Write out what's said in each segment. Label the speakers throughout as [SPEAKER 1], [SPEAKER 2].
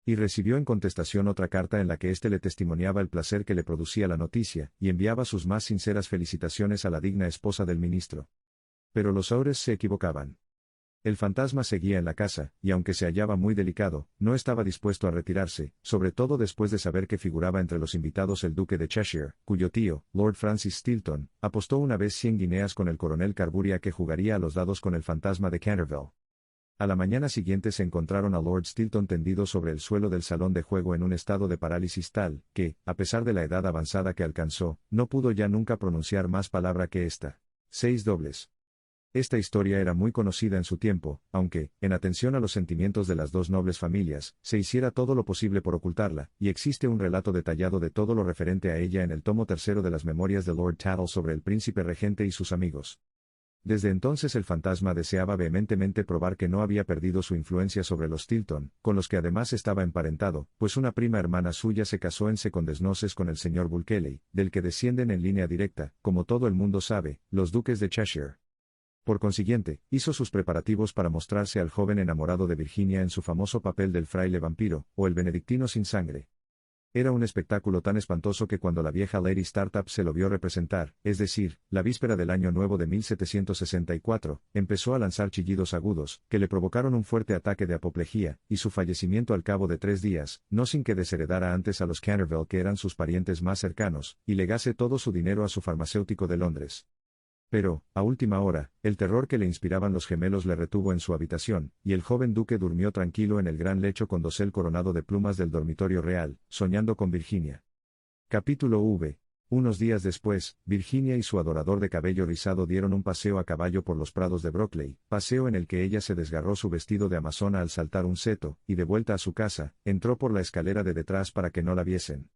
[SPEAKER 1] Y recibió en contestación otra carta en la que éste le testimoniaba el placer que le producía la noticia, y enviaba sus más sinceras felicitaciones a la digna esposa del ministro. Pero los Aures se equivocaban. El fantasma seguía en la casa, y aunque se hallaba muy delicado, no estaba dispuesto a retirarse, sobre todo después de saber que figuraba entre los invitados el duque de Cheshire, cuyo tío, Lord Francis Stilton, apostó una vez 100 guineas con el coronel Carbury a que jugaría a los dados con el fantasma de Canterville. A la mañana siguiente se encontraron a Lord Stilton tendido sobre el suelo del salón de juego en un estado de parálisis tal, que, a pesar de la edad avanzada que alcanzó, no pudo ya nunca pronunciar más palabra que esta. 6 dobles. Esta historia era muy conocida en su tiempo, aunque, en atención a los sentimientos de las dos nobles familias, se hiciera todo lo posible por ocultarla, y existe un relato detallado de todo lo referente a ella en el tomo tercero de las memorias de Lord Tattle sobre el príncipe regente y sus amigos. Desde entonces el fantasma deseaba vehementemente probar que no había perdido su influencia sobre los Stilton, con los que además estaba emparentado, pues una prima hermana suya se casó en secondesnoces con el señor Bulkeley, del que descienden en línea directa, como todo el mundo sabe, los duques de Cheshire. Por consiguiente, hizo sus preparativos para mostrarse al joven enamorado de Virginia en su famoso papel del fraile vampiro, o el benedictino sin sangre. Era un espectáculo tan espantoso que cuando la vieja Lady Startup se lo vio representar, es decir, la víspera del año nuevo de 1764, empezó a lanzar chillidos agudos, que le provocaron un fuerte ataque de apoplejía, y su fallecimiento al cabo de 3 días, no sin que desheredara antes a los Canterville que eran sus parientes más cercanos, y legase todo su dinero a su farmacéutico de Londres. Pero, a última hora, el terror que le inspiraban los gemelos le retuvo en su habitación, y el joven duque durmió tranquilo en el gran lecho con dosel coronado de plumas del dormitorio real, soñando con Virginia. Capítulo V. Unos días después, Virginia y su adorador de cabello rizado dieron un paseo a caballo por los prados de Brockley, paseo en el que ella se desgarró su vestido de amazona al saltar un seto, y de vuelta a su casa, entró por la escalera de detrás para que no la viesen.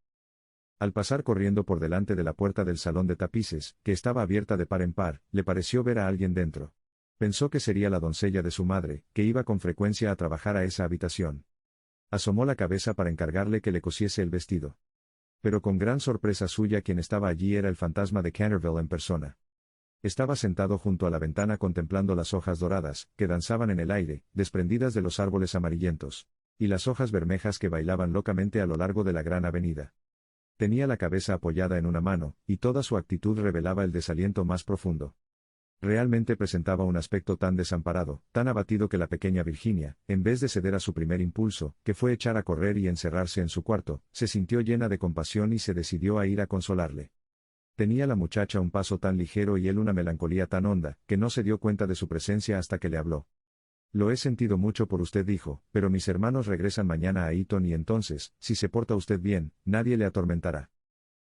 [SPEAKER 1] Al pasar corriendo por delante de la puerta del salón de tapices, que estaba abierta de par en par, le pareció ver a alguien dentro. Pensó que sería la doncella de su madre, que iba con frecuencia a trabajar a esa habitación. Asomó la cabeza para encargarle que le cosiese el vestido. Pero con gran sorpresa suya quien estaba allí era el fantasma de Canterville en persona. Estaba sentado junto a la ventana contemplando las hojas doradas, que danzaban en el aire, desprendidas de los árboles amarillentos, y las hojas bermejas que bailaban locamente a lo largo de la gran avenida. Tenía la cabeza apoyada en una mano, y toda su actitud revelaba el desaliento más profundo. Realmente presentaba un aspecto tan desamparado, tan abatido que la pequeña Virginia, en vez de ceder a su primer impulso, que fue echar a correr y encerrarse en su cuarto, se sintió llena de compasión y se decidió a ir a consolarle. Tenía la muchacha un paso tan ligero y él una melancolía tan honda, que no se dio cuenta de su presencia hasta que le habló. Lo he sentido mucho por usted, dijo, pero mis hermanos regresan mañana a Eton y entonces, si se porta usted bien, nadie le atormentará.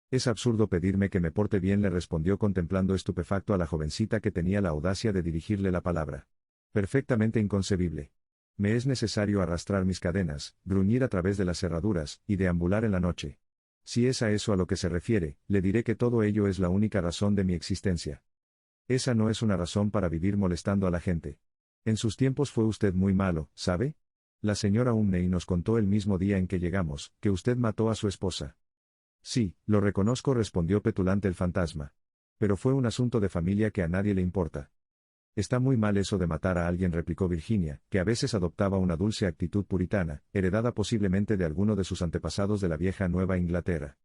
[SPEAKER 1] Es absurdo pedirme que me porte bien, le respondió contemplando estupefacto a la jovencita que tenía la audacia de dirigirle la palabra. Perfectamente inconcebible. Me es necesario arrastrar mis cadenas, gruñir a través de las cerraduras, y deambular en la noche. Si es a eso a lo que se refiere, le diré que todo ello es la única razón de mi existencia. Esa no es una razón para vivir molestando a la gente. En sus tiempos fue usted muy malo, ¿sabe? La señora Umney nos contó el mismo día en que llegamos, que usted mató a su esposa. Sí, lo reconozco, respondió petulante el fantasma. Pero fue un asunto de familia que a nadie le importa. Está muy mal eso de matar a alguien, replicó Virginia, que a veces adoptaba una dulce actitud puritana, heredada posiblemente de alguno de sus antepasados de la vieja Nueva Inglaterra.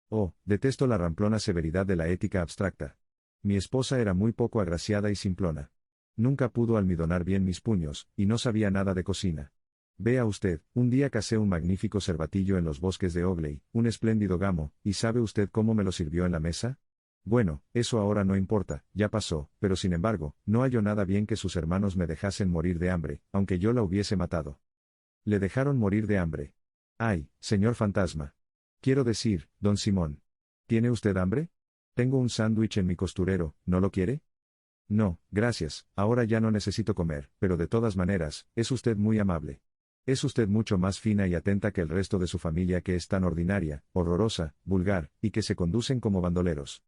[SPEAKER 1] Oh, detesto la ramplona severidad de la ética abstracta. Mi esposa era muy poco agraciada y simplona. Nunca pudo almidonar bien mis puños, y no sabía nada de cocina. Vea usted, un día casé un magnífico cervatillo en los bosques de Ogley, un espléndido gamo, ¿y sabe usted cómo me lo sirvió en la mesa? Bueno, eso ahora no importa, ya pasó, pero sin embargo, no halló nada bien que sus hermanos me dejasen morir de hambre, aunque yo la hubiese matado. Le dejaron morir de hambre. Ay, señor fantasma. Quiero decir, don Simón. ¿Tiene usted hambre? Tengo un sándwich en mi costurero, ¿no lo quiere? No, gracias, ahora ya no necesito comer, pero de todas maneras, es usted muy amable. Es usted mucho más fina y atenta que el resto de su familia, que es tan ordinaria, horrorosa, vulgar, y que se conducen como bandoleros.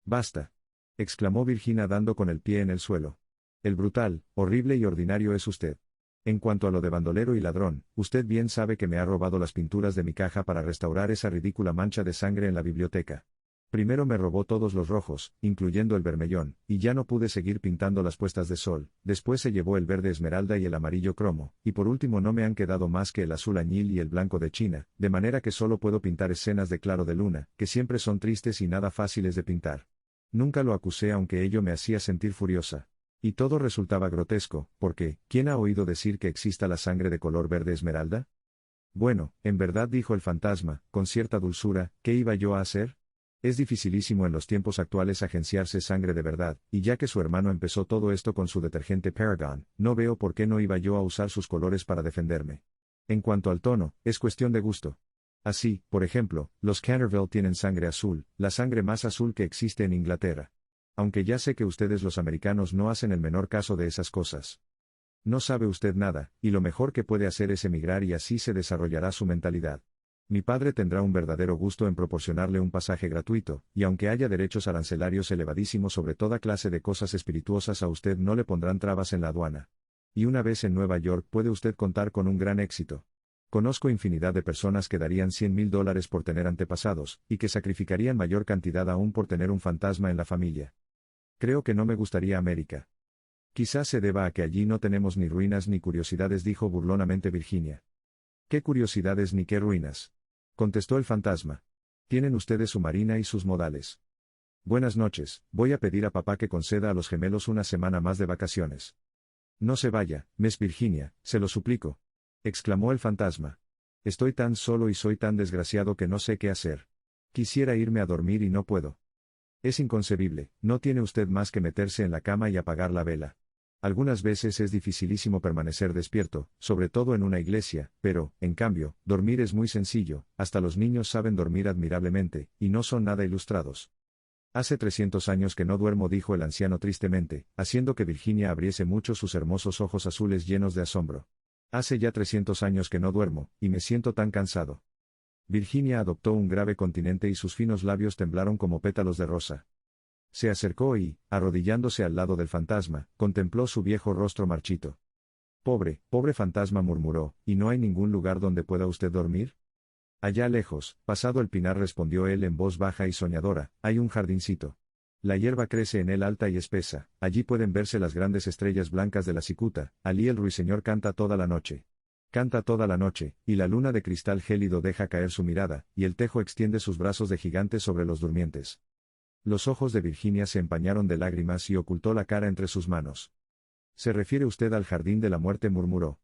[SPEAKER 1] Basta. Exclamó Virginia dando con el pie en el suelo. El brutal, horrible y ordinario es usted. En cuanto a lo de bandolero y ladrón, usted bien sabe que me ha robado las pinturas de mi caja para restaurar esa ridícula mancha de sangre en la biblioteca. Primero me robó todos los rojos, incluyendo el bermellón, y ya no pude seguir pintando las puestas de sol. Después se llevó el verde esmeralda y el amarillo cromo, y por último no me han quedado más que el azul añil y el blanco de China, de manera que solo puedo pintar escenas de claro de luna, que siempre son tristes y nada fáciles de pintar. Nunca lo acusé aunque ello me hacía sentir furiosa. Y todo resultaba grotesco, porque, ¿quién ha oído decir que exista la sangre de color verde esmeralda? Bueno, en verdad dijo el fantasma, con cierta dulzura, ¿qué iba yo a hacer? Es dificilísimo en los tiempos actuales agenciarse sangre de verdad, y ya que su hermano empezó todo esto con su detergente Paragon, no veo por qué no iba yo a usar sus colores para defenderme. En cuanto al tono, es cuestión de gusto. Así, por ejemplo, los Canterville tienen sangre azul, la sangre más azul que existe en Inglaterra. Aunque ya sé que ustedes los americanos no hacen el menor caso de esas cosas. No sabe usted nada, y lo mejor que puede hacer es emigrar y así se desarrollará su mentalidad. Mi padre tendrá un verdadero gusto en proporcionarle un pasaje gratuito, y aunque haya derechos arancelarios elevadísimos sobre toda clase de cosas espirituosas a usted no le pondrán trabas en la aduana. Y una vez en Nueva York puede usted contar con un gran éxito. Conozco infinidad de personas que darían $100,000 por tener antepasados, y que sacrificarían mayor cantidad aún por tener un fantasma en la familia. Creo que no me gustaría América. Quizás se deba a que allí no tenemos ni ruinas ni curiosidades, dijo burlonamente Virginia. ¿Qué curiosidades ni qué ruinas? Contestó el fantasma. Tienen ustedes su marina y sus modales. Buenas noches, voy a pedir a papá que conceda a los gemelos una semana más de vacaciones. No se vaya, Miss Virginia, se lo suplico. Exclamó el fantasma. Estoy tan solo y soy tan desgraciado que no sé qué hacer. Quisiera irme a dormir y no puedo. Es inconcebible, no tiene usted más que meterse en la cama y apagar la vela. Algunas veces es dificilísimo permanecer despierto, sobre todo en una iglesia, pero, en cambio, dormir es muy sencillo, hasta los niños saben dormir admirablemente, y no son nada ilustrados. Hace 300 años que no duermo, dijo el anciano tristemente, haciendo que Virginia abriese mucho sus hermosos ojos azules llenos de asombro. Hace ya 300 años que no duermo, y me siento tan cansado. Virginia adoptó un grave continente y sus finos labios temblaron como pétalos de rosa. Se acercó y, arrodillándose al lado del fantasma, contempló su viejo rostro marchito. Pobre, pobre fantasma, murmuró, ¿y no hay ningún lugar donde pueda usted dormir? Allá lejos, pasado el pinar, respondió él en voz baja y soñadora, hay un jardincito. La hierba crece en él alta y espesa, allí pueden verse las grandes estrellas blancas de la cicuta, allí el ruiseñor canta toda la noche. Canta toda la noche, y la luna de cristal gélido deja caer su mirada, y el tejo extiende sus brazos de gigante sobre los durmientes. Los ojos de Virginia se empañaron de lágrimas y ocultó la cara entre sus manos. ¿Se refiere usted al jardín de la muerte?, murmuró.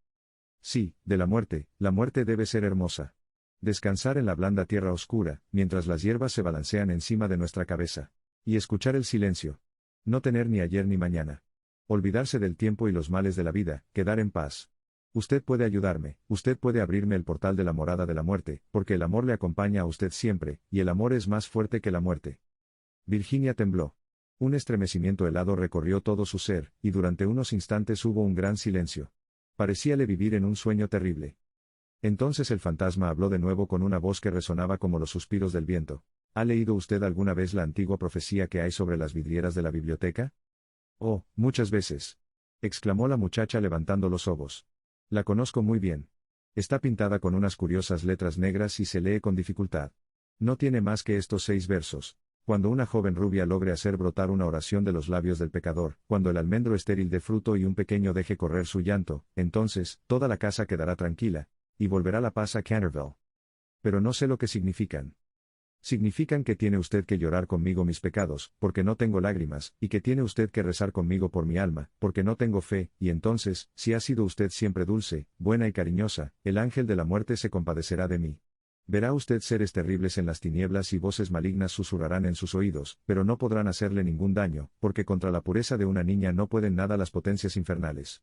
[SPEAKER 1] Sí, de la muerte debe ser hermosa. Descansar en la blanda tierra oscura, mientras las hierbas se balancean encima de nuestra cabeza. Y escuchar el silencio. No tener ni ayer ni mañana. Olvidarse del tiempo y los males de la vida, quedar en paz. Usted puede ayudarme, usted puede abrirme el portal de la morada de la muerte, porque el amor le acompaña a usted siempre, y el amor es más fuerte que la muerte. Virginia tembló. Un estremecimiento helado recorrió todo su ser, y durante unos instantes hubo un gran silencio. Parecíale vivir en un sueño terrible. Entonces el fantasma habló de nuevo con una voz que resonaba como los suspiros del viento. ¿Ha leído usted alguna vez la antigua profecía que hay sobre las vidrieras de la biblioteca? Oh, muchas veces. Exclamó la muchacha levantando los ojos. La conozco muy bien. Está pintada con unas curiosas letras negras y se lee con dificultad. No tiene más que estos 6 versos. Cuando una joven rubia logre hacer brotar una oración de los labios del pecador, cuando el almendro estéril dé fruto y un pequeño deje correr su llanto, entonces, toda la casa quedará tranquila, y volverá la paz a Canterville. Pero no sé lo que significan. Significan que tiene usted que llorar conmigo mis pecados, porque no tengo lágrimas, y que tiene usted que rezar conmigo por mi alma, porque no tengo fe, y entonces, si ha sido usted siempre dulce, buena y cariñosa, el ángel de la muerte se compadecerá de mí. Verá usted seres terribles en las tinieblas y voces malignas susurrarán en sus oídos, pero no podrán hacerle ningún daño, porque contra la pureza de una niña no pueden nada las potencias infernales.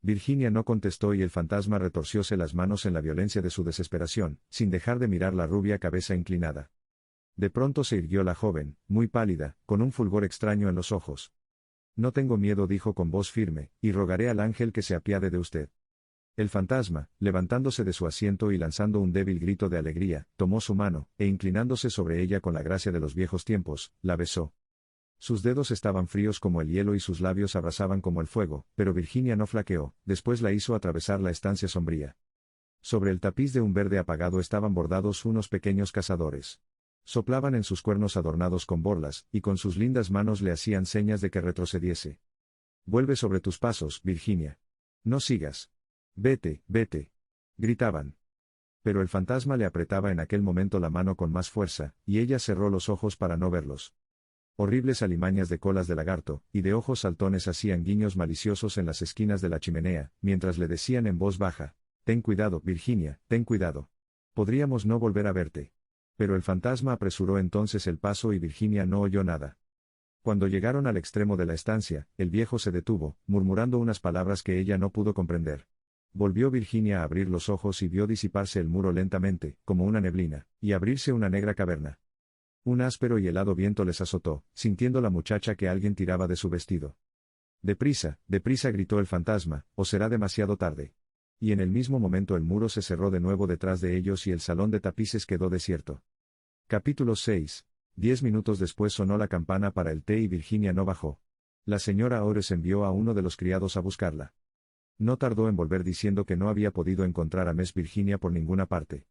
[SPEAKER 1] Virginia no contestó y el fantasma retorcióse las manos en la violencia de su desesperación, sin dejar de mirar la rubia cabeza inclinada. De pronto se irguió la joven, muy pálida, con un fulgor extraño en los ojos. No tengo miedo, dijo con voz firme, y rogaré al ángel que se apiade de usted. El fantasma, levantando de su asiento y lanzando un débil grito de alegría, tomó su mano, e inclinándose sobre ella con la gracia de los viejos tiempos, la besó. Sus dedos estaban fríos como el hielo y sus labios abrasaban como el fuego, pero Virginia no flaqueó, después la hizo atravesar la estancia sombría. Sobre el tapiz de un verde apagado estaban bordados unos pequeños cazadores. Soplaban en sus cuernos adornados con borlas, y con sus lindas manos le hacían señas de que retrocediese. Vuelve sobre tus pasos, Virginia. No sigas. Vete, vete. Gritaban. Pero el fantasma le apretaba en aquel momento la mano con más fuerza, y ella cerró los ojos para no verlos. Horribles alimañas de colas de lagarto, y de ojos saltones hacían guiños maliciosos en las esquinas de la chimenea, mientras le decían en voz baja: ten cuidado, Virginia, ten cuidado. Podríamos no volver a verte. Pero el fantasma apresuró entonces el paso y Virginia no oyó nada. Cuando llegaron al extremo de la estancia, el viejo se detuvo, murmurando unas palabras que ella no pudo comprender. Volvió Virginia a abrir los ojos y vio disiparse el muro lentamente, como una neblina, y abrirse una negra caverna. Un áspero y helado viento les azotó, sintiendo la muchacha que alguien tiraba de su vestido. Deprisa, deprisa, gritó el fantasma, o será demasiado tarde. Y en el mismo momento el muro se cerró de nuevo detrás de ellos y el salón de tapices quedó desierto. Capítulo 6. 10 minutos después sonó la campana para el té y Virginia no bajó. La señora Ores envió a uno de los criados a buscarla. No tardó en volver diciendo que no había podido encontrar a Miss Virginia por ninguna parte.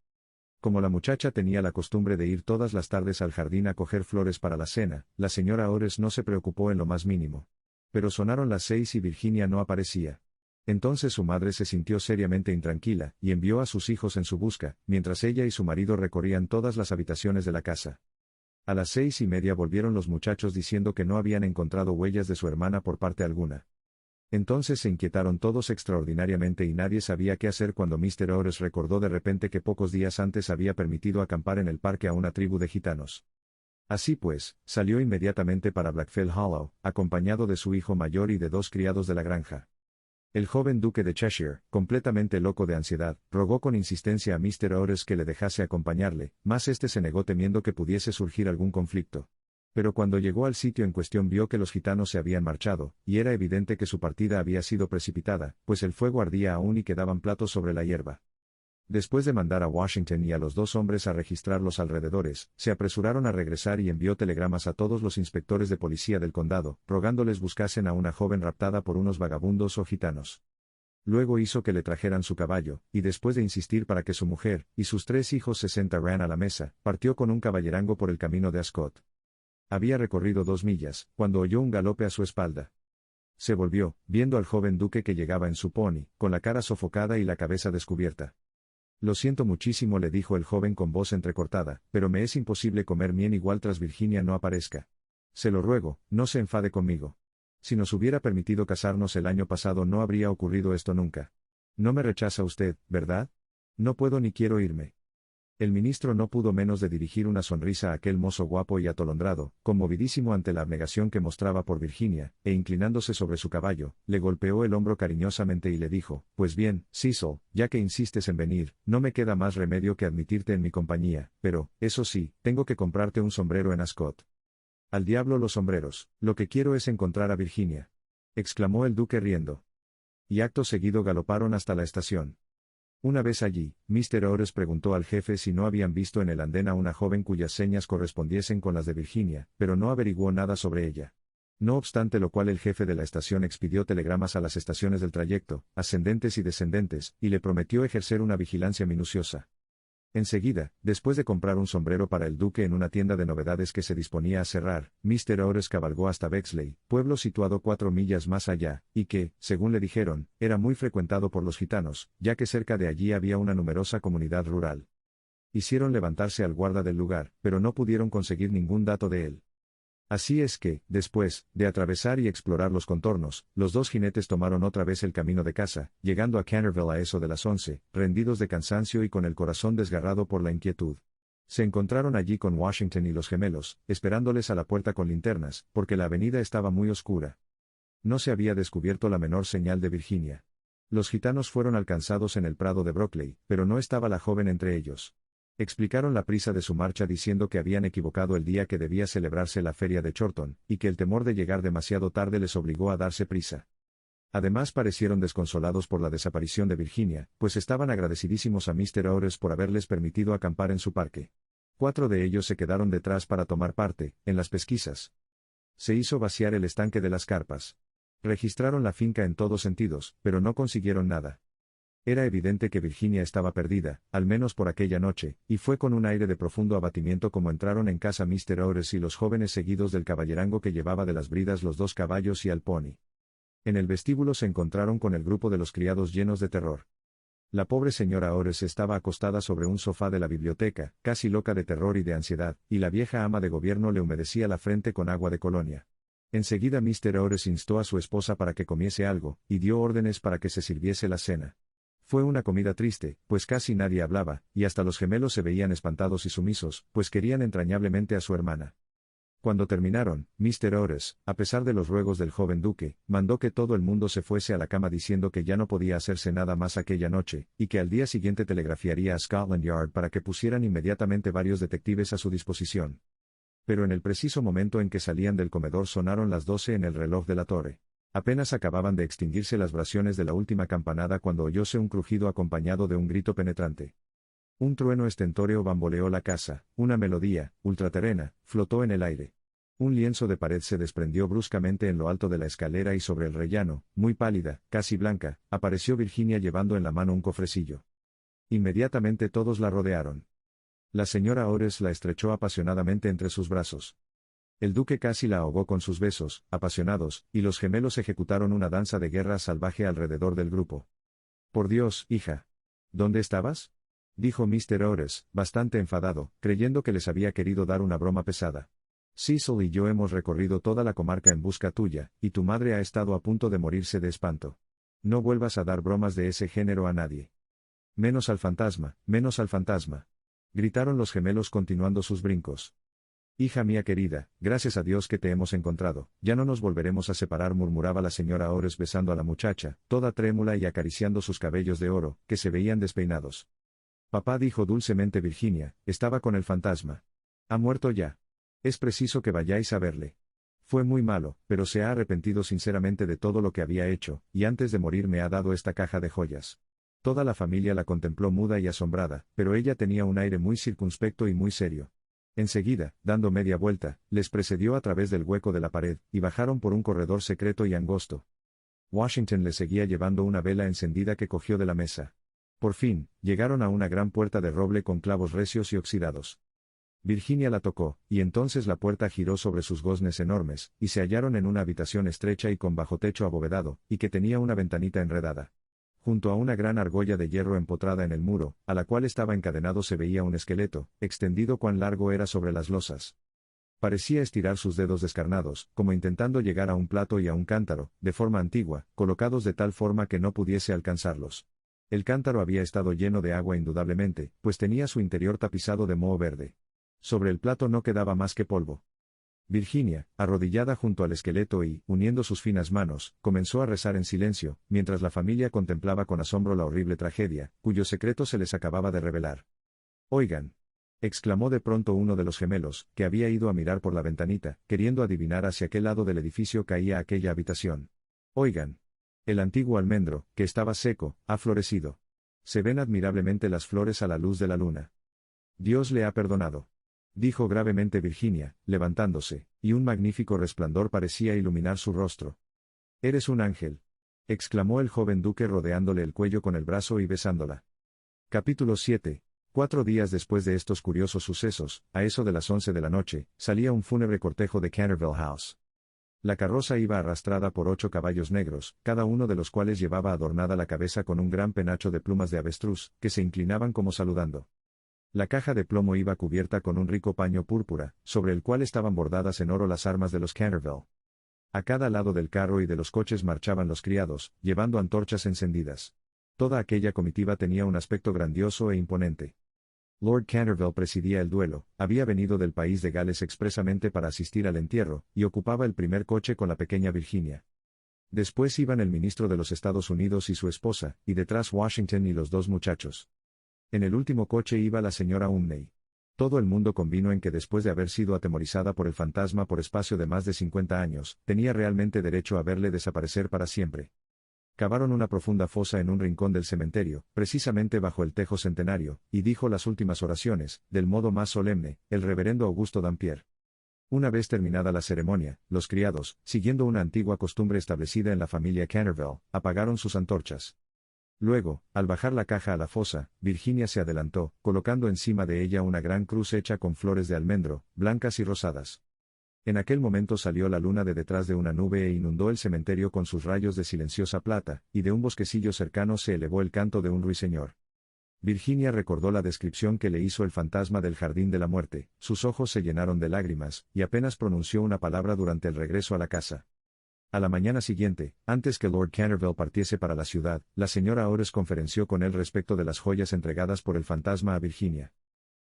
[SPEAKER 1] Como la muchacha tenía la costumbre de ir todas las tardes al jardín a coger flores para la cena, la señora Ores no se preocupó en lo más mínimo. Pero sonaron las 6 y Virginia no aparecía. Entonces su madre se sintió seriamente intranquila, y envió a sus hijos en su busca, mientras ella y su marido recorrían todas las habitaciones de la casa. A las 6:30 volvieron los muchachos diciendo que no habían encontrado huellas de su hermana por parte alguna. Entonces se inquietaron todos extraordinariamente y nadie sabía qué hacer cuando Mr. Ores recordó de repente que pocos días antes había permitido acampar en el parque a una tribu de gitanos. Así pues, salió inmediatamente para Blackfell Hollow, acompañado de su hijo mayor y de 2 criados de la granja. El joven duque de Cheshire, completamente loco de ansiedad, rogó con insistencia a Mr. Ores que le dejase acompañarle, mas este se negó temiendo que pudiese surgir algún conflicto. Pero cuando llegó al sitio en cuestión vio que los gitanos se habían marchado, y era evidente que su partida había sido precipitada, pues el fuego ardía aún y quedaban platos sobre la hierba. Después de mandar a Washington y a los 2 hombres a registrar los alrededores, se apresuraron a regresar y envió telegramas a todos los inspectores de policía del condado, rogándoles buscasen a una joven raptada por unos vagabundos o gitanos. Luego hizo que le trajeran su caballo, y después de insistir para que su mujer y sus 3 hijos se sentaran a la mesa, partió con un caballerango por el camino de Ascot. Había recorrido 2 millas, cuando oyó un galope a su espalda. Se volvió, viendo al joven duque que llegaba en su pony, con la cara sofocada y la cabeza descubierta. Lo siento muchísimo, le dijo el joven con voz entrecortada, pero me es imposible comer miel igual tras Virginia no aparezca. Se lo ruego, no se enfade conmigo. Si nos hubiera permitido casarnos el año pasado no habría ocurrido esto nunca. No me rechaza usted, ¿verdad? No puedo ni quiero irme. El ministro no pudo menos de dirigir una sonrisa a aquel mozo guapo y atolondrado, conmovidísimo ante la abnegación que mostraba por Virginia, e inclinándose sobre su caballo, le golpeó el hombro cariñosamente y le dijo: pues bien, Cecil, ya que insistes en venir, no me queda más remedio que admitirte en mi compañía, pero, eso sí, tengo que comprarte un sombrero en Ascot. Al diablo los sombreros, lo que quiero es encontrar a Virginia, exclamó el duque riendo. Y acto seguido galoparon hasta la estación. Una vez allí, Mr. Ores preguntó al jefe si no habían visto en el andén a una joven cuyas señas correspondiesen con las de Virginia, pero no averiguó nada sobre ella. No obstante lo cual el jefe de la estación expidió telegramas a las estaciones del trayecto, ascendentes y descendentes, y le prometió ejercer una vigilancia minuciosa. Enseguida, después de comprar un sombrero para el duque en una tienda de novedades que se disponía a cerrar, Mr. Ores cabalgó hasta Bexley, pueblo situado 4 millas más allá, y que, según le dijeron, era muy frecuentado por los gitanos, ya que cerca de allí había una numerosa comunidad rural. Hicieron levantarse al guarda del lugar, pero no pudieron conseguir ningún dato de él. Así es que, después de atravesar y explorar los contornos, los 2 jinetes tomaron otra vez el camino de casa, llegando a Canterville a eso de las 11, rendidos de cansancio y con el corazón desgarrado por la inquietud. Se encontraron allí con Washington y los gemelos, esperándoles a la puerta con linternas, porque la avenida estaba muy oscura. No se había descubierto la menor señal de Virginia. Los gitanos fueron alcanzados en el prado de Brockley, pero no estaba la joven entre ellos. Explicaron la prisa de su marcha diciendo que habían equivocado el día que debía celebrarse la feria de Chorton, y que el temor de llegar demasiado tarde les obligó a darse prisa. Además parecieron desconsolados por la desaparición de Virginia, pues estaban agradecidísimos a Mr. Ores por haberles permitido acampar en su parque. 4 de ellos se quedaron detrás para tomar parte, en las pesquisas. Se hizo vaciar el estanque de las carpas. Registraron la finca en todos sentidos, pero no consiguieron nada. Era evidente que Virginia estaba perdida, al menos por aquella noche, y fue con un aire de profundo abatimiento como entraron en casa Mr. Otis y los jóvenes seguidos del caballerango que llevaba de las bridas los 2 caballos y al pony. En el vestíbulo se encontraron con el grupo de los criados llenos de terror. La pobre señora Otis estaba acostada sobre un sofá de la biblioteca, casi loca de terror y de ansiedad, y la vieja ama de gobierno le humedecía la frente con agua de colonia. Enseguida Mr. Otis instó a su esposa para que comiese algo, y dio órdenes para que se sirviese la cena. Fue una comida triste, pues casi nadie hablaba, y hasta los gemelos se veían espantados y sumisos, pues querían entrañablemente a su hermana. Cuando terminaron, Mr. Otis, a pesar de los ruegos del joven duque, mandó que todo el mundo se fuese a la cama diciendo que ya no podía hacerse nada más aquella noche, y que al día siguiente telegrafiaría a Scotland Yard para que pusieran inmediatamente varios detectives a su disposición. Pero en el preciso momento en que salían del comedor sonaron las 12 en el reloj de la torre. Apenas acababan de extinguirse las brasiones de la última campanada cuando oyóse un crujido acompañado de un grito penetrante. Un trueno estentóreo bamboleó la casa, una melodía, ultraterrena, flotó en el aire. Un lienzo de pared se desprendió bruscamente en lo alto de la escalera y sobre el rellano, muy pálida, casi blanca, apareció Virginia llevando en la mano un cofrecillo. Inmediatamente todos la rodearon. La señora Otis la estrechó apasionadamente entre sus brazos. El duque casi la ahogó con sus besos, apasionados, y los gemelos ejecutaron una danza de guerra salvaje alrededor del grupo. «Por Dios, hija. ¿Dónde estabas?», dijo Mr. Otis, bastante enfadado, creyendo que les había querido dar una broma pesada. «Cecil y yo hemos recorrido toda la comarca en busca tuya, y tu madre ha estado a punto de morirse de espanto. No vuelvas a dar bromas de ese género a nadie». «Menos al fantasma, menos al fantasma», gritaron los gemelos continuando sus brincos. «Hija mía querida, gracias a Dios que te hemos encontrado, ya no nos volveremos a separar», murmuraba la señora Otis besando a la muchacha, toda trémula y acariciando sus cabellos de oro, que se veían despeinados. «Papá», dijo dulcemente Virginia, «estaba con el fantasma. Ha muerto ya. Es preciso que vayáis a verle. Fue muy malo, pero se ha arrepentido sinceramente de todo lo que había hecho, y antes de morir me ha dado esta caja de joyas». Toda la familia la contempló muda y asombrada, pero ella tenía un aire muy circunspecto y muy serio. Enseguida, dando media vuelta, les precedió a través del hueco de la pared, y bajaron por un corredor secreto y angosto. Washington le seguía llevando una vela encendida que cogió de la mesa. Por fin, llegaron a una gran puerta de roble con clavos recios y oxidados. Virginia la tocó, y entonces la puerta giró sobre sus goznes enormes, y se hallaron en una habitación estrecha y con bajo techo abovedado, y que tenía una ventanita enredada. Junto a una gran argolla de hierro empotrada en el muro, a la cual estaba encadenado, se veía un esqueleto, extendido cuán largo era sobre las losas. Parecía estirar sus dedos descarnados, como intentando llegar a un plato y a un cántaro, de forma antigua, colocados de tal forma que no pudiese alcanzarlos. El cántaro había estado lleno de agua indudablemente, pues tenía su interior tapizado de moho verde. Sobre el plato no quedaba más que polvo. Virginia, arrodillada junto al esqueleto y, uniendo sus finas manos, comenzó a rezar en silencio, mientras la familia contemplaba con asombro la horrible tragedia, cuyo secreto se les acababa de revelar. «Oigan», exclamó de pronto uno de los gemelos, que había ido a mirar por la ventanita, queriendo adivinar hacia qué lado del edificio caía aquella habitación. «Oigan. El antiguo almendro, que estaba seco, ha florecido. Se ven admirablemente las flores a la luz de la luna. Dios le ha perdonado», dijo gravemente Virginia, levantándose, y un magnífico resplandor parecía iluminar su rostro. «Eres un ángel», exclamó el joven duque rodeándole el cuello con el brazo y besándola. Capítulo 7. 4 días después de estos curiosos sucesos, a eso de las 11 de la noche, salía un fúnebre cortejo de Canterville House. La carroza iba arrastrada por 8 caballos negros, cada uno de los cuales llevaba adornada la cabeza con un gran penacho de plumas de avestruz, que se inclinaban como saludando. La caja de plomo iba cubierta con un rico paño púrpura, sobre el cual estaban bordadas en oro las armas de los Canterville. A cada lado del carro y de los coches marchaban los criados, llevando antorchas encendidas. Toda aquella comitiva tenía un aspecto grandioso e imponente. Lord Canterville presidía el duelo, había venido del país de Gales expresamente para asistir al entierro, y ocupaba el primer coche con la pequeña Virginia. Después iban el ministro de los Estados Unidos y su esposa, y detrás Washington y los 2 muchachos. En el último coche iba la señora Umney. Todo el mundo convino en que después de haber sido atemorizada por el fantasma por espacio de más de 50 años, tenía realmente derecho a verle desaparecer para siempre. Cavaron una profunda fosa en un rincón del cementerio, precisamente bajo el tejo centenario, y dijo las últimas oraciones, del modo más solemne, el reverendo Augusto Dampier. Una vez terminada la ceremonia, los criados, siguiendo una antigua costumbre establecida en la familia Canterville, apagaron sus antorchas. Luego, al bajar la caja a la fosa, Virginia se adelantó, colocando encima de ella una gran cruz hecha con flores de almendro, blancas y rosadas. En aquel momento salió la luna de detrás de una nube e inundó el cementerio con sus rayos de silenciosa plata, y de un bosquecillo cercano se elevó el canto de un ruiseñor. Virginia recordó la descripción que le hizo el fantasma del jardín de la muerte, sus ojos se llenaron de lágrimas, y apenas pronunció una palabra durante el regreso a la casa. A la mañana siguiente, antes que Lord Canterville partiese para la ciudad, la señora Ores conferenció con él respecto de las joyas entregadas por el fantasma a Virginia.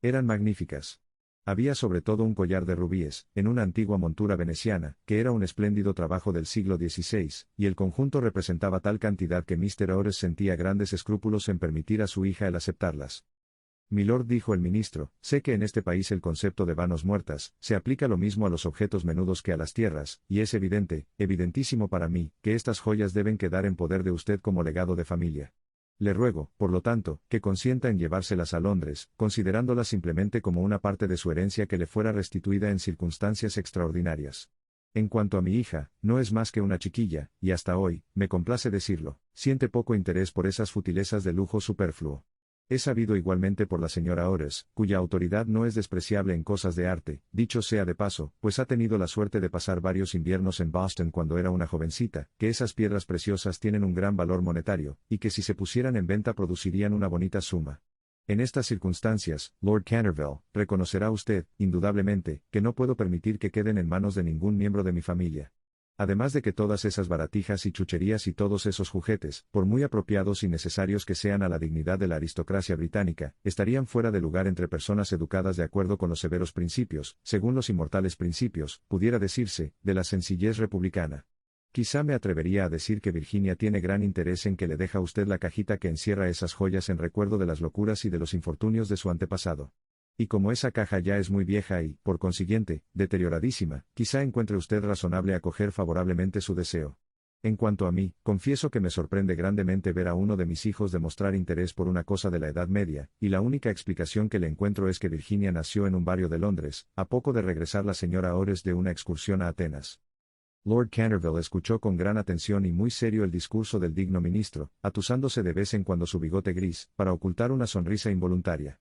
[SPEAKER 1] Eran magníficas. Había sobre todo un collar de rubíes, en una antigua montura veneciana, que era un espléndido trabajo del siglo XVI, y el conjunto representaba tal cantidad que Mr. Ores sentía grandes escrúpulos en permitir a su hija el aceptarlas. Milord, dijo el ministro, sé que en este país el concepto de vanos muertas, se aplica lo mismo a los objetos menudos que a las tierras, y es evidente, evidentísimo para mí, que estas joyas deben quedar en poder de usted como legado de familia. Le ruego, por lo tanto, que consienta en llevárselas a Londres, considerándolas simplemente como una parte de su herencia que le fuera restituida en circunstancias extraordinarias. En cuanto a mi hija, no es más que una chiquilla, y hasta hoy, me complace decirlo, siente poco interés por esas futilezas de lujo superfluo. He sabido igualmente por la señora Ores, cuya autoridad no es despreciable en cosas de arte, dicho sea de paso, pues ha tenido la suerte de pasar varios inviernos en Boston cuando era una jovencita, que esas piedras preciosas tienen un gran valor monetario, y que si se pusieran en venta producirían una bonita suma. En estas circunstancias, Lord Canterville, reconocerá usted, indudablemente, que no puedo permitir que queden en manos de ningún miembro de mi familia. Además de que todas esas baratijas y chucherías y todos esos juguetes, por muy apropiados y necesarios que sean a la dignidad de la aristocracia británica, estarían fuera de lugar entre personas educadas de acuerdo con los severos principios, según los inmortales principios, pudiera decirse, de la sencillez republicana. Quizá me atrevería a decir que Virginia tiene gran interés en que le deja a usted la cajita que encierra esas joyas en recuerdo de las locuras y de los infortunios de su antepasado. Y como esa caja ya es muy vieja y, por consiguiente, deterioradísima, quizá encuentre usted razonable acoger favorablemente su deseo. En cuanto a mí, confieso que me sorprende grandemente ver a uno de mis hijos demostrar interés por una cosa de la Edad Media, y la única explicación que le encuentro es que Virginia nació en un barrio de Londres, a poco de regresar la señora Ores de una excursión a Atenas. Lord Canterville escuchó con gran atención y muy serio el discurso del digno ministro, atusándose de vez en cuando su bigote gris, para ocultar una sonrisa involuntaria.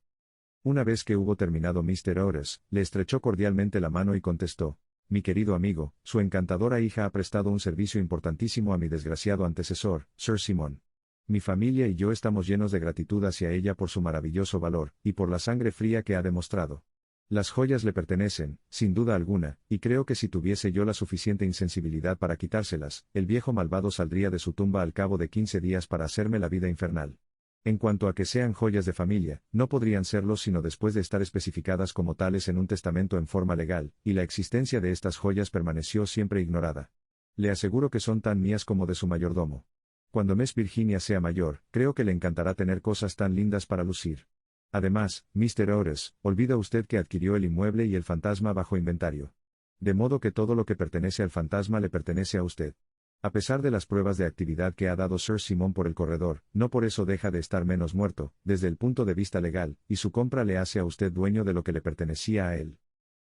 [SPEAKER 1] Una vez que hubo terminado Mr. Ores, le estrechó cordialmente la mano y contestó: mi querido amigo, su encantadora hija ha prestado un servicio importantísimo a mi desgraciado antecesor, Sir Simon. Mi familia y yo estamos llenos de gratitud hacia ella por su maravilloso valor, y por la sangre fría que ha demostrado. Las joyas le pertenecen, sin duda alguna, y creo que si tuviese yo la suficiente insensibilidad para quitárselas, el viejo malvado saldría de su tumba al cabo de 15 días para hacerme la vida infernal. En cuanto a que sean joyas de familia, no podrían serlo sino después de estar especificadas como tales en un testamento en forma legal, y la existencia de estas joyas permaneció siempre ignorada. Le aseguro que son tan mías como de su mayordomo. Cuando Miss Virginia sea mayor, creo que le encantará tener cosas tan lindas para lucir. Además, Mr. Ores, olvida usted que adquirió el inmueble y el fantasma bajo inventario. De modo que todo lo que pertenece al fantasma le pertenece a usted. A pesar de las pruebas de actividad que ha dado Sir Simon por el corredor, no por eso deja de estar menos muerto, desde el punto de vista legal, y su compra le hace a usted dueño de lo que le pertenecía a él.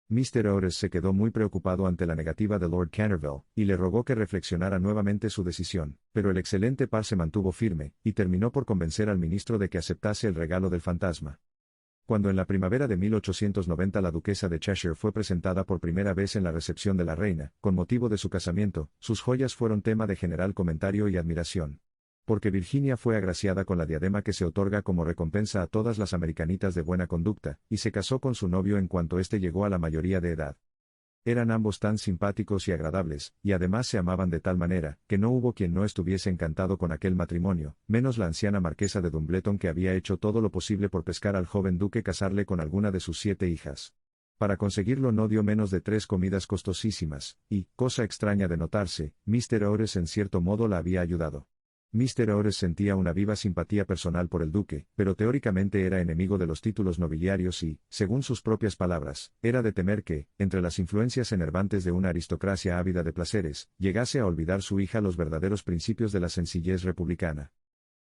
[SPEAKER 1] Mr. Ores se quedó muy preocupado ante la negativa de Lord Canterville, y le rogó que reflexionara nuevamente su decisión, pero el excelente par se mantuvo firme, y terminó por convencer al ministro de que aceptase el regalo del fantasma. Cuando en la primavera de 1890 la duquesa de Cheshire fue presentada por primera vez en la recepción de la reina, con motivo de su casamiento, sus joyas fueron tema de general comentario y admiración. Porque Virginia fue agraciada con la diadema que se otorga como recompensa a todas las americanitas de buena conducta, y se casó con su novio en cuanto éste llegó a la mayoría de edad. Eran ambos tan simpáticos y agradables, y además se amaban de tal manera, que no hubo quien no estuviese encantado con aquel matrimonio, menos la anciana marquesa de Dumbleton, que había hecho todo lo posible por pescar al joven duque casarle con alguna de sus 7 hijas. Para conseguirlo no dio menos de 3 comidas costosísimas, y, cosa extraña de notarse, Mr. Ores en cierto modo la había ayudado. Mr. Ores sentía una viva simpatía personal por el duque, pero teóricamente era enemigo de los títulos nobiliarios y, según sus propias palabras, era de temer que, entre las influencias enervantes de una aristocracia ávida de placeres, llegase a olvidar su hija los verdaderos principios de la sencillez republicana.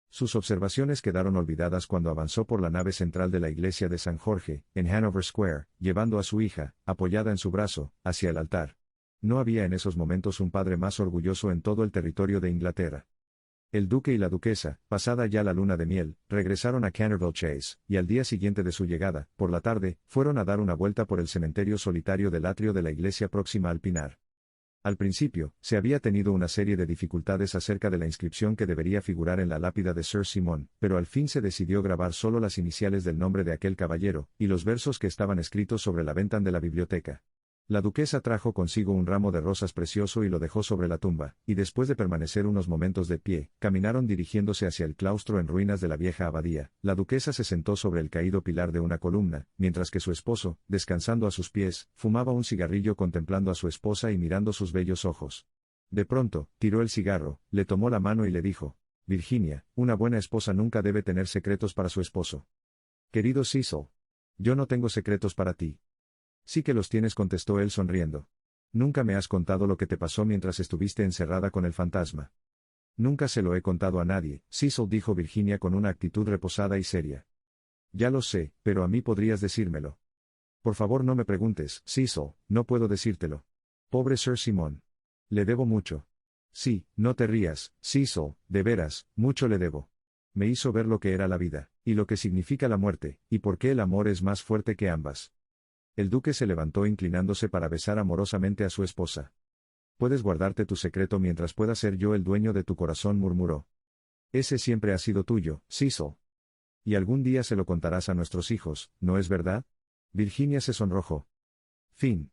[SPEAKER 1] Sus observaciones quedaron olvidadas cuando avanzó por la nave central de la iglesia de San Jorge, en Hanover Square, llevando a su hija, apoyada en su brazo, hacia el altar. No había en esos momentos un padre más orgulloso en todo el territorio de Inglaterra. El duque y la duquesa, pasada ya la luna de miel, regresaron a Canterville Chase, y al día siguiente de su llegada, por la tarde, fueron a dar una vuelta por el cementerio solitario del atrio de la iglesia próxima al Pinar. Al principio, se había tenido una serie de dificultades acerca de la inscripción que debería figurar en la lápida de Sir Simon, pero al fin se decidió grabar solo las iniciales del nombre de aquel caballero, y los versos que estaban escritos sobre la ventana de la biblioteca. La duquesa trajo consigo un ramo de rosas precioso y lo dejó sobre la tumba, y después de permanecer unos momentos de pie, caminaron dirigiéndose hacia el claustro en ruinas de la vieja abadía. La duquesa se sentó sobre el caído pilar de una columna, mientras que su esposo, descansando a sus pies, fumaba un cigarrillo contemplando a su esposa y mirando sus bellos ojos. De pronto, tiró el cigarro, le tomó la mano y le dijo: Virginia, una buena esposa nunca debe tener secretos para su esposo. Querido Cecil. Yo no tengo secretos para ti. Sí que los tienes, contestó él sonriendo. Nunca me has contado lo que te pasó mientras estuviste encerrada con el fantasma. Nunca se lo he contado a nadie, Cecil, dijo Virginia con una actitud reposada y seria. Ya lo sé, pero a mí podrías decírmelo. Por favor, no me preguntes, Cecil, no puedo decírtelo. Pobre Sir Simon. Le debo mucho. Sí, no te rías, Cecil, de veras, mucho le debo. Me hizo ver lo que era la vida, y lo que significa la muerte, y por qué el amor es más fuerte que ambas. El duque se levantó inclinándose para besar amorosamente a su esposa. Puedes guardarte tu secreto mientras pueda ser yo el dueño de tu corazón, murmuró. Ese siempre ha sido tuyo, Cecil. Y algún día se lo contarás a nuestros hijos, ¿no es verdad? Virginia se sonrojó. Fin.